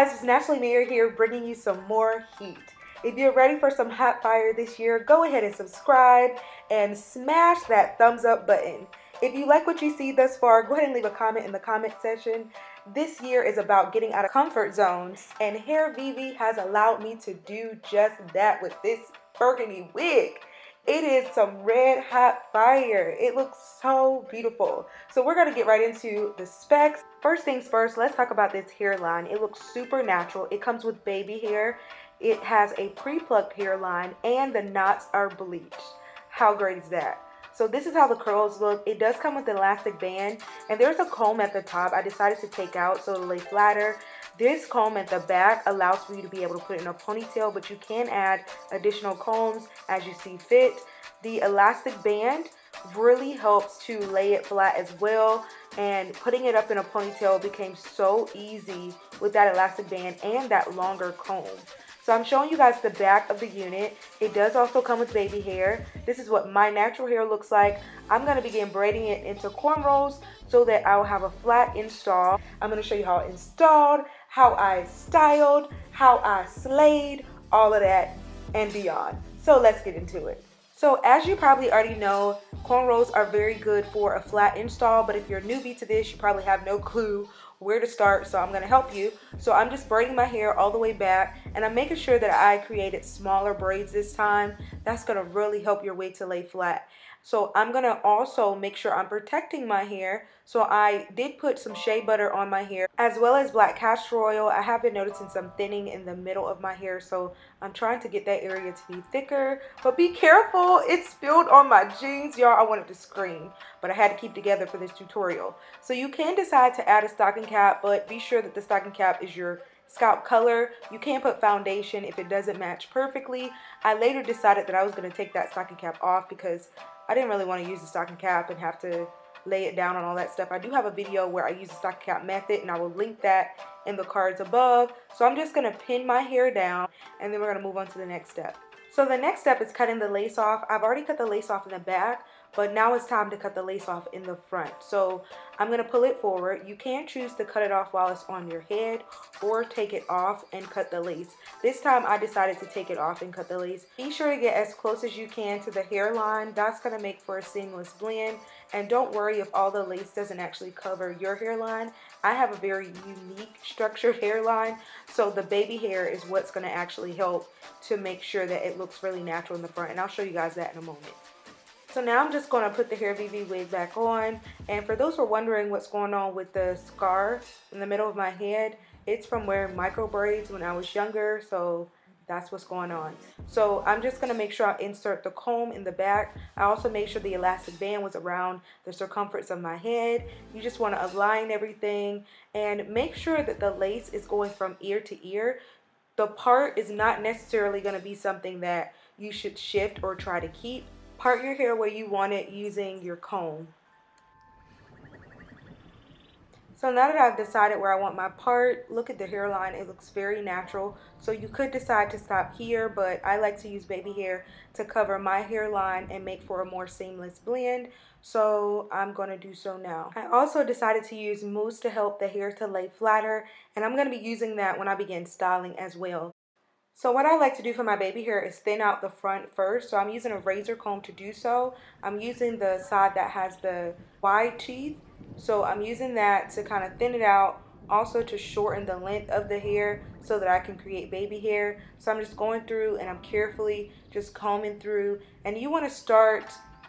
guys, it's Naturallymary here, bringing you some more heat. If you're ready for some hot fire this year, go ahead and subscribe and smash that thumbs up button. If you like what you see thus far, go ahead and leave a comment in the comment section. This year is about getting out of comfort zones, and Hairvivi has allowed me to do just that with this burgundy wig. It is some red hot fire. It looks so beautiful. So we're going to get right into the specs. First things first, let's talk about this hairline. It looks super natural. It comes with baby hair. It has a pre-plucked hairline and the knots are bleached. How great is that? So this is how the curls look. It does come with an elastic band, and there's a comb at the top I decided to take out so it'll lay flatter. This comb at the back allows for you to be able to put it in a ponytail, but you can add additional combs as you see fit. The elastic band really helps to lay it flat as well, and putting it up in a ponytail became so easy with that elastic band and that longer comb. So I'm showing you guys the back of the unit. It does also come with baby hair. This is what my natural hair looks like. I'm going to begin braiding it into cornrows so that I will have a flat install. I'm going to show you how I installed, how I styled, how I slayed, all of that and beyond. So let's get into it. So as you probably already know, cornrows are very good for a flat install, but if you're a newbie to this, you probably have no clue where to start, so I'm going to help you. So I'm just braiding my hair all the way back, and I'm making sure that I created smaller braids this time. That's going to really help your wig to lay flat. So I'm going to also make sure I'm protecting my hair. So I did put some shea butter on my hair as well as black castor oil. I have been noticing some thinning in the middle of my hair, so I'm trying to get that area to be thicker. But be careful, it spilled on my jeans, y'all. I wanted to scream, but I had to keep together for this tutorial. So you can decide to add a stocking cap, but be sure that the stocking cap is your scalp color. You can put foundation if it doesn't match perfectly. I later decided that I was going to take that stocking cap off because I didn't really want to use the stocking cap and have to lay it down and all that stuff. I do have a video where I use the stocking cap method, and I will link that in the cards above. So I'm just going to pin my hair down, and then we're going to move on to the next step. So the next step is cutting the lace off. I've already cut the lace off in the back, but now it's time to cut the lace off in the front. So I'm going to pull it forward. You can choose to cut it off while it's on your head or take it off and cut the lace. This time I decided to take it off and cut the lace. Be sure to get as close as you can to the hairline. That's going to make for a seamless blend. And don't worry if all the lace doesn't actually cover your hairline. I have a very unique structured hairline, so the baby hair is what's going to actually help to make sure that it looks really natural in the front, and I'll show you guys that in a moment. So now I'm just going to put the Hairvivi wig back on, and for those who are wondering what's going on with the scar in the middle of my head, it's from wearing micro braids when I was younger, so that's what's going on. So I'm just going to make sure I insert the comb in the back. I also made sure the elastic band was around the circumference of my head. You just want to align everything and make sure that the lace is going from ear to ear. The part is not necessarily going to be something that you should shift or try to keep. Part your hair where you want it using your comb. So now that I've decided where I want my part, look at the hairline. It looks very natural. So you could decide to stop here, but I like to use baby hair to cover my hairline and make for a more seamless blend. So I'm going to do so now. I also decided to use mousse to help the hair to lay flatter, and I'm going to be using that when I begin styling as well. So what I like to do for my baby hair is thin out the front first. So I'm using a razor comb to do so. I'm using the side that has the wide teeth. So I'm using that to kind of thin it out, also to shorten the length of the hair so that I can create baby hair. So I'm just going through and I'm carefully just combing through. And you want to start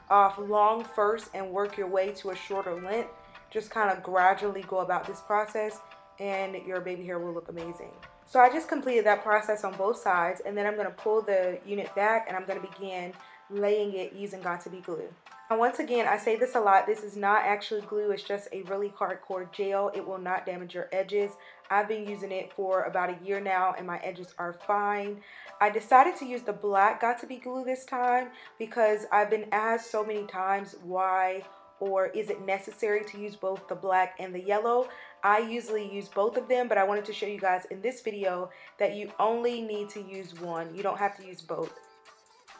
off long first and work your way to a shorter length. Just kind of gradually go about this process, and your baby hair will look amazing. So I just completed that process on both sides, and then I'm going to pull the unit back and I'm going to begin laying it using Got2b glue. And once again, I say this a lot, this is not actually glue, it's just a really hardcore gel. It will not damage your edges. I've been using it for about a year now and my edges are fine. I decided to use the black Got2b glue this time because I've been asked so many times why or is it necessary to use both the black and the yellow. I usually use both of them, but I wanted to show you guys in this video that you only need to use one. You don't have to use both.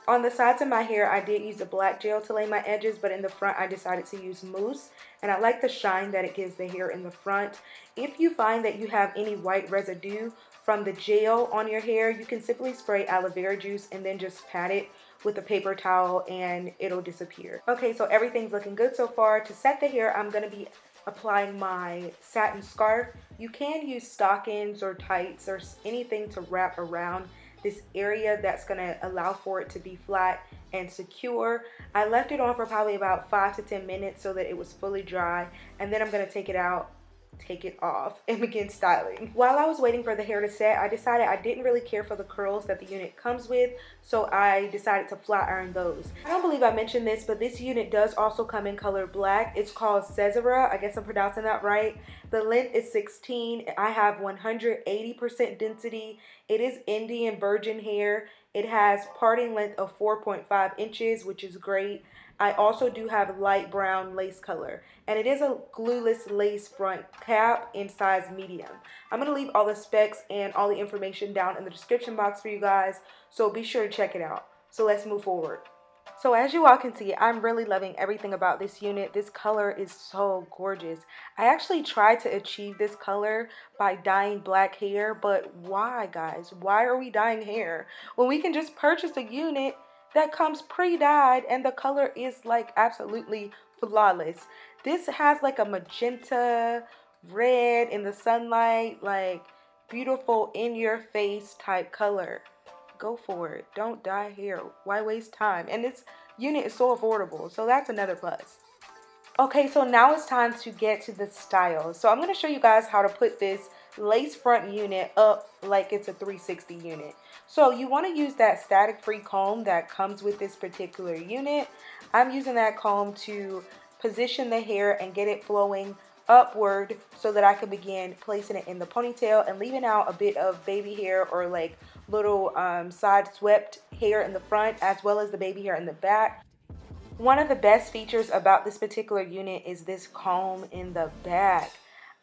On the sides of my hair, I did use a black gel to lay my edges, but in the front, I decided to use mousse. And I like the shine that it gives the hair in the front. If you find that you have any white residue from the gel on your hair, you can simply spray aloe vera juice and then just pat it with a paper towel and it'll disappear. Okay, so everything's looking good so far. To set the hair, I'm going to be applying my satin scarf. You can use stockings or tights or anything to wrap around this area that's going to allow for it to be flat and secure. I left it on for probably about 5 to 10 minutes so that it was fully dry, and then I'm going to take it out, take it off, and begin styling. While I was waiting for the hair to set, I decided I didn't really care for the curls that the unit comes with, so I decided to flat iron those. I don't believe I mentioned this, but this unit does also come in color black. It's called CEREZA. I guess I'm pronouncing that right. The length is 16. I have 180% density. It is Indian virgin hair. It has parting length of 4.5 inches, which is great. I also do have light brown lace color, and it is a glueless lace front cap in size medium. I'm going to leave all the specs and all the information down in the description box for you guys, so be sure to check it out. So let's move forward. So as you all can see, I'm really loving everything about this unit. This color is so gorgeous. I actually tried to achieve this color by dyeing black hair, but why, guys? Why are we dyeing hair when we can just purchase a unit that comes pre-dyed and the color is like absolutely flawless? This has like a magenta red in the sunlight, like beautiful in your face type color. Go for it. Don't dye hair. Why waste time? And this unit is so affordable, so that's another plus. Okay, so now it's time to get to the style. So I'm going to show you guys how to put this lace front unit up like it's a 360 unit. So you want to use that static free comb that comes with this particular unit. I'm using that comb to position the hair and get it flowing upward so that I can begin placing it in the ponytail and leaving out a bit of baby hair or like little side swept hair in the front, as well as the baby hair in the back. One of the best features about this particular unit is this comb in the back.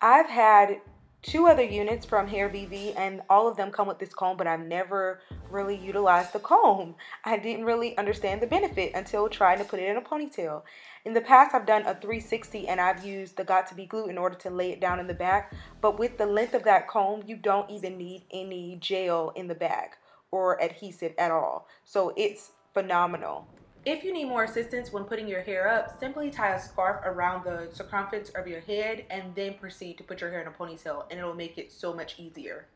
I've had 2 other units from Hairvivi and all of them come with this comb, but I've never really utilized the comb. I didn't really understand the benefit until trying to put it in a ponytail. In the past, I've done a 360 and I've used the Got2b glue in order to lay it down in the back, but with the length of that comb, you don't even need any gel in the back or adhesive at all. So it's phenomenal. If you need more assistance when putting your hair up, simply tie a scarf around the circumference of your head and then proceed to put your hair in a ponytail, and it'll make it so much easier.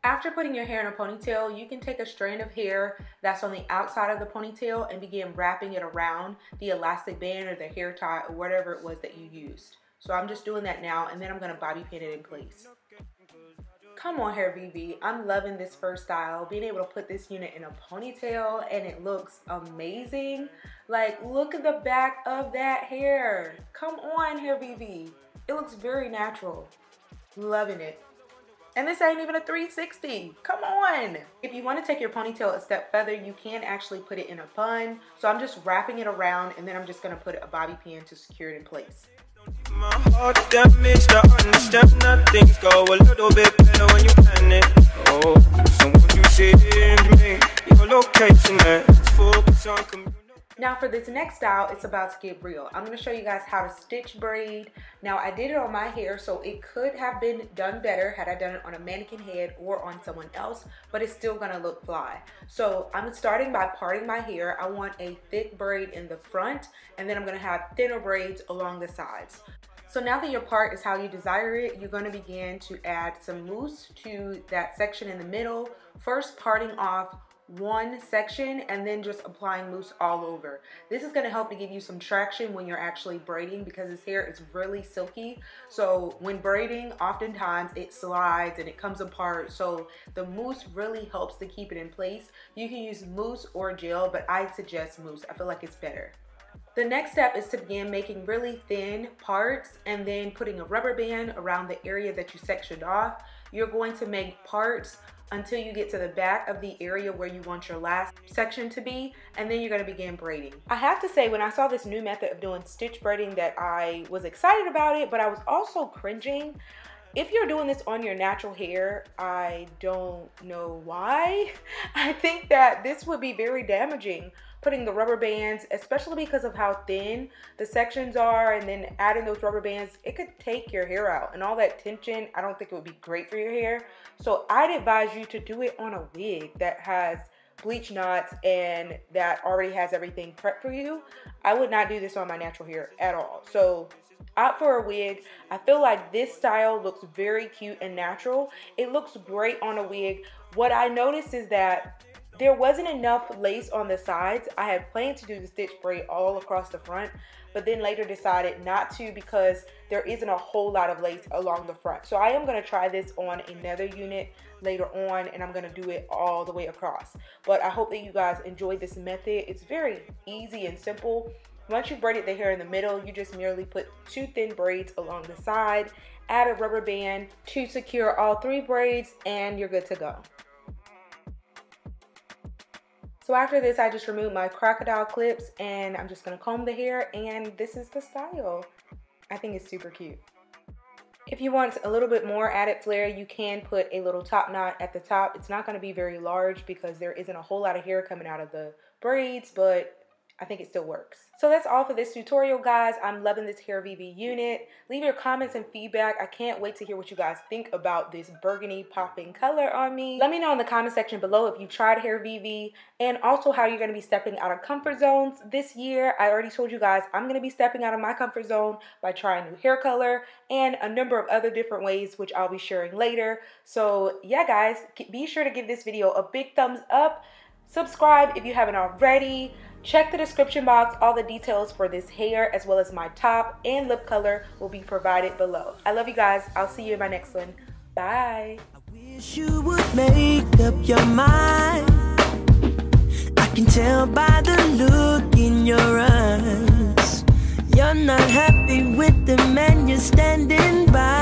After putting your hair in a ponytail, you can take a strand of hair that's on the outside of the ponytail and begin wrapping it around the elastic band or the hair tie or whatever it was that you used. So I'm just doing that now, and then I'm going to bobby pin it in place. Come on, Hairvivi, I'm loving this first style. Being able to put this unit in a ponytail and it looks amazing. Like, look at the back of that hair. Come on, Hairvivi. It looks very natural. Loving it. And this ain't even a 360. Come on. If you want to take your ponytail a step further, you can actually put it in a bun. So I'm just wrapping it around and then I'm just going to put a bobby pin to secure it in place. My heart damaged, I understand that things go a little bit better when you plan it. Oh, so won't you send me your location, let's focus on communication. Now for this next style, it's about to get real. I'm going to show you guys how to stitch braid. Now I did it on my hair, so it could have been done better had I done it on a mannequin head or on someone else, but it's still going to look fly. So I'm starting by parting my hair. I want a thick braid in the front, and then I'm going to have thinner braids along the sides. So now that your part is how you desire it, you're going to begin to add some mousse to that section in the middle. First parting off one section and then just applying mousse all over. This is going to help to give you some traction when you're actually braiding, because this hair is really silky. So when braiding, oftentimes it slides and it comes apart. So the mousse really helps to keep it in place. You can use mousse or gel, but I suggest mousse. I feel like it's better. The next step is to begin making really thin parts and then putting a rubber band around the area that you sectioned off. You're going to make parts until you get to the back of the area where you want your last section to be, and then you're going to begin braiding. I have to say, when I saw this new method of doing stitch braiding, that I was excited about it, but I was also cringing. If you're doing this on your natural hair, I don't know why. I think that this would be very damaging, putting the rubber bands, especially because of how thin the sections are, and then adding those rubber bands, it could take your hair out, and all that tension, I don't think it would be great for your hair. So I'd advise you to do it on a wig that has bleach knots and that already has everything prepped for you. I would not do this on my natural hair at all. So opt for a wig. I feel like this style looks very cute and natural. It looks great on a wig. What I noticed is that there wasn't enough lace on the sides. I had planned to do the stitch braid all across the front, but then later decided not to because there isn't a whole lot of lace along the front. So I am going to try this on another unit later on, and I'm going to do it all the way across. But I hope that you guys enjoyed this method. It's very easy and simple. Once you've braided the hair in the middle, you just merely put 2 thin braids along the side, add a rubber band to secure all 3 braids, and you're good to go. So after this, I just removed my crocodile clips, and I'm just gonna comb the hair, and this is the style. I think it's super cute. If you want a little bit more added flair, you can put a little top knot at the top. It's not gonna be very large because there isn't a whole lot of hair coming out of the braids, but I think it still works. So that's all for this tutorial, guys. I'm loving this Hairvivi unit. Leave your comments and feedback. I can't wait to hear what you guys think about this burgundy popping color on me. Let me know in the comment section below if you tried Hairvivi, and also how you're gonna be stepping out of comfort zones this year. I already told you guys I'm gonna be stepping out of my comfort zone by trying new hair color and a number of other different ways, which I'll be sharing later. So yeah, guys, be sure to give this video a big thumbs up. Subscribe if you haven't already. Check the description box. All the details for this hair as well as my top and lip color will be provided below. I love you guys. I'll see you in my next one. Bye. I wish you would make up your mind. I can tell by the look in your eyes. You're not happy with the man you're standing by.